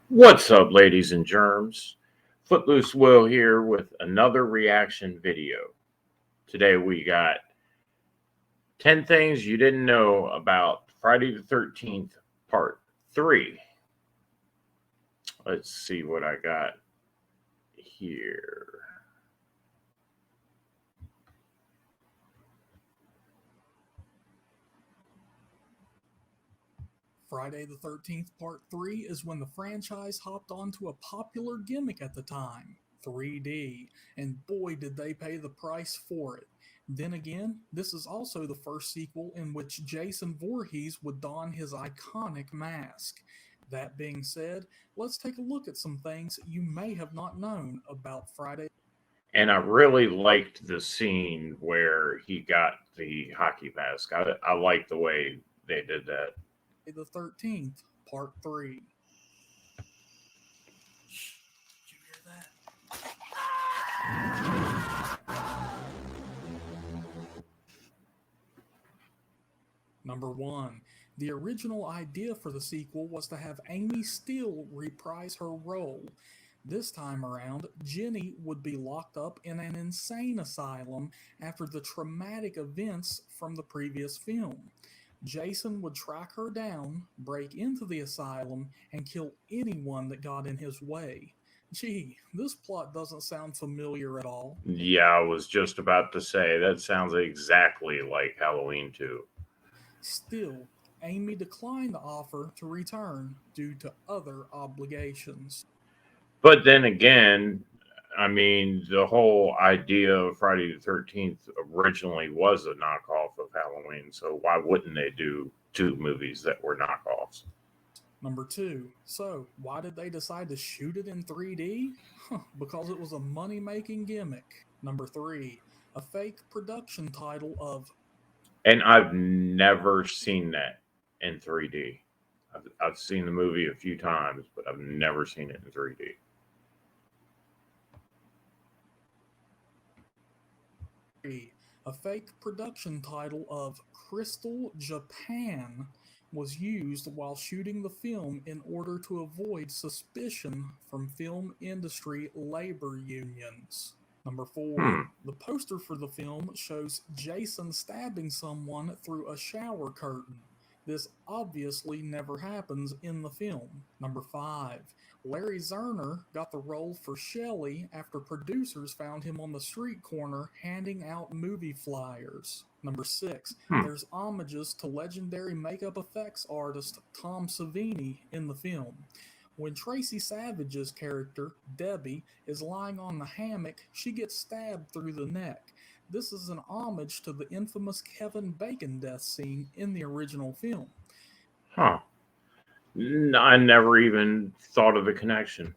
What's up, ladies and germs? Footloose Will here with another reaction video. Today we got 10 things you didn't know about Friday the 13th, part 3. Let's see what I got here. Friday the 13th Part 3 is when the franchise hopped onto a popular gimmick at the time, 3D, and boy did they pay the price for it. Then again, this is also the first sequel in which Jason Voorhees would don his iconic mask. That being said, let's take a look at some things you may have not known about Friday And I really liked the scene where he got the hockey mask. I like the way they did that. the 13th Part 3. Did you hear that? Number 1. The original idea for the sequel was to have Amy Steele reprise her role. This time around, Jenny would be locked up in an insane asylum after the traumatic events from the previous film. Jason would track her down, break into the asylum, and kill anyone that got in his way. Gee, this plot doesn't sound familiar at all. Yeah, I was just about to say that sounds exactly like Halloween 2. Still, Amy declined the offer to return due to other obligations. But then again, I mean, the whole idea of Friday the 13th originally was a knockoff of Halloween. So why wouldn't they do two movies that were knockoffs? Number 2. So, why did they decide to shoot it in 3D? Because it was a money making gimmick. Number 3. A fake production title of And I've never seen that in 3D. I've seen the movie a few times, but I've never seen it in 3D. a fake production title of Crystal Japan was used while shooting the film in order to avoid suspicion from film industry labor unions. Number 4. Hmm. The poster for the film shows Jason stabbing someone through a shower curtain. This obviously never happens in the film. Number 5. Larry Zerner got the role for Shelley after producers found him on the street corner handing out movie flyers. Number 6. Hmm. There's homages to legendary makeup effects artist Tom Savini in the film. When Tracy Savage's character, Debbie, is lying on the hammock, she gets stabbed through the neck. This is an homage to the infamous Kevin Bacon death scene in the original film. Huh. I never even thought of the connection.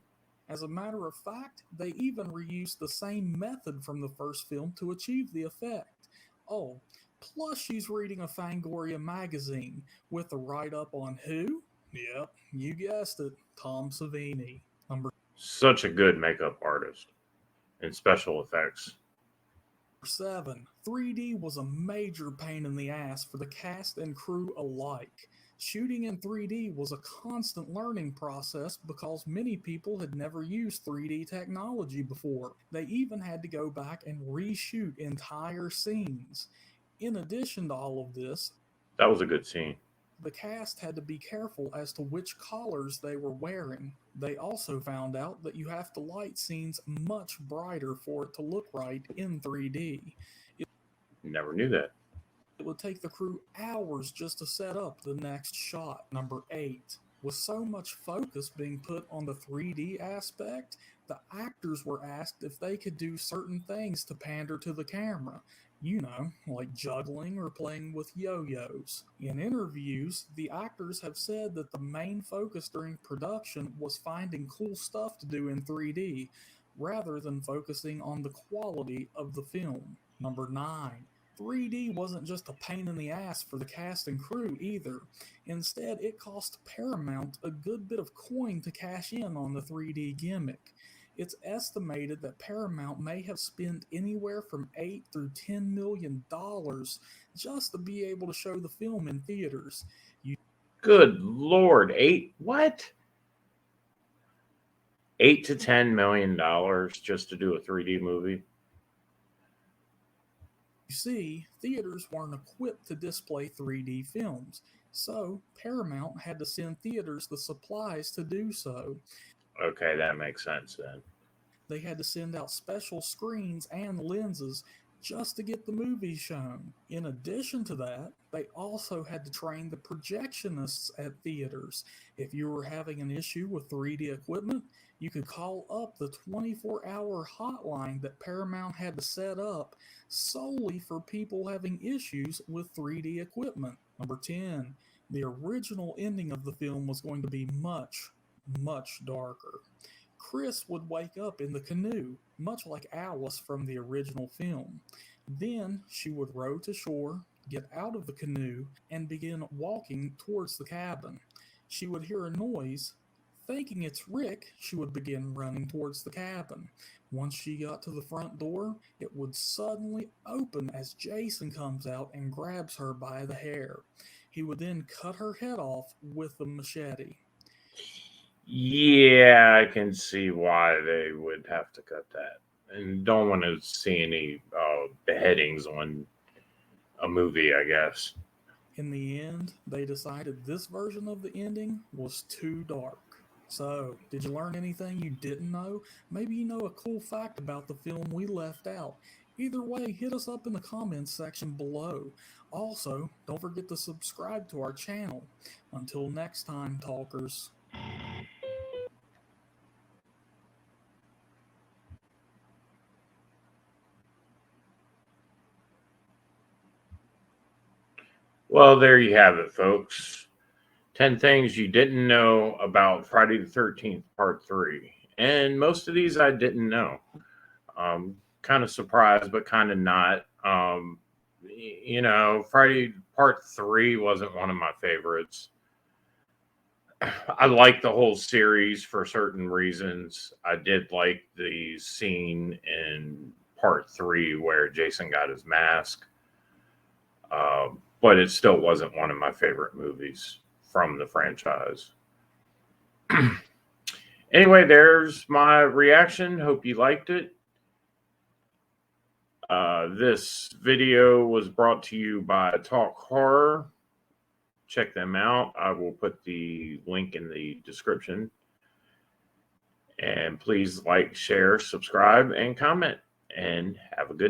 As a matter of fact, they even reused the same method from the first film to achieve the effect. Oh, plus she's reading a Fangoria magazine with a write up on who? Yep, you guessed it, Tom Savini. Number Such a good makeup artist and special effects. 7. 3D was a major pain in the ass for the cast and crew alike. Shooting in 3D was a constant learning process because many people had never used 3D technology before. They even had to go back and reshoot entire scenes. In addition to all of this, That was a good scene. the cast had to be careful as to which collars they were wearing. They also found out that you have to light scenes much brighter for it to look right in 3D. Never knew that. It would take the crew hours just to set up the next shot. Number 8. With so much focus being put on the 3D aspect, the actors were asked if they could do certain things to pander to the camera. Like juggling or playing with yo yos. In interviews, the actors have said that the main focus during production was finding cool stuff to do in 3D rather than focusing on the quality of the film. Number 9. 3D wasn't just a pain in the ass for the cast and crew either. Instead, it cost Paramount a good bit of coin to cash in on the 3D gimmick. It's estimated that Paramount may have spent anywhere from $8 through $10 million just to be able to show the film in theaters. Good Lord, 8? What? $8 to $10 million just to do a 3D movie. You see, theaters weren't equipped to display 3D films, so Paramount had to send theaters the supplies to do so. Okay, that makes sense then. They had to send out special screens and lenses just to get the movie shown. In addition to that, they also had to train the projectionists at theaters. If you were having an issue with 3D equipment, you could call up the 24-hour hotline that Paramount had to set up solely for people having issues with 3D equipment. Number 10, the original ending of the film was going to be much, much darker. Chris would wake up in the canoe, much like Alice from the original film. Then she would row to shore, get out of the canoe, and begin walking towards the cabin. She would hear a noise. Thinking it's Rick, she would begin running towards the cabin. Once she got to the front door, it would suddenly open as Jason comes out and grabs her by the hair. He would then cut her head off with a machete. Yeah, I can see why they would have to cut that. And don't want to see any beheadings on a movie, I guess. In the end, they decided this version of the ending was too dark. So, did you learn anything you didn't know? Maybe you know a cool fact about the film we left out. Either way, hit us up in the comments section below. Also, don't forget to subscribe to our channel. Until next time, talkers. Well, there you have it, folks. 10 things you didn't know about Friday the 13th, Part 3. And most of these I didn't know. Kind of surprised, but kind of not. Friday Part 3 wasn't one of my favorites. I like the whole series for certain reasons. I did like the scene in Part 3 where Jason got his mask. But it still wasn't one of my favorite movies from the franchise. Anyway, there's my reaction. Hope you liked it. This video was brought to you by Talk Horror. Check them out. I will put the link in the description. And please like, share, subscribe, and comment. And have a good night.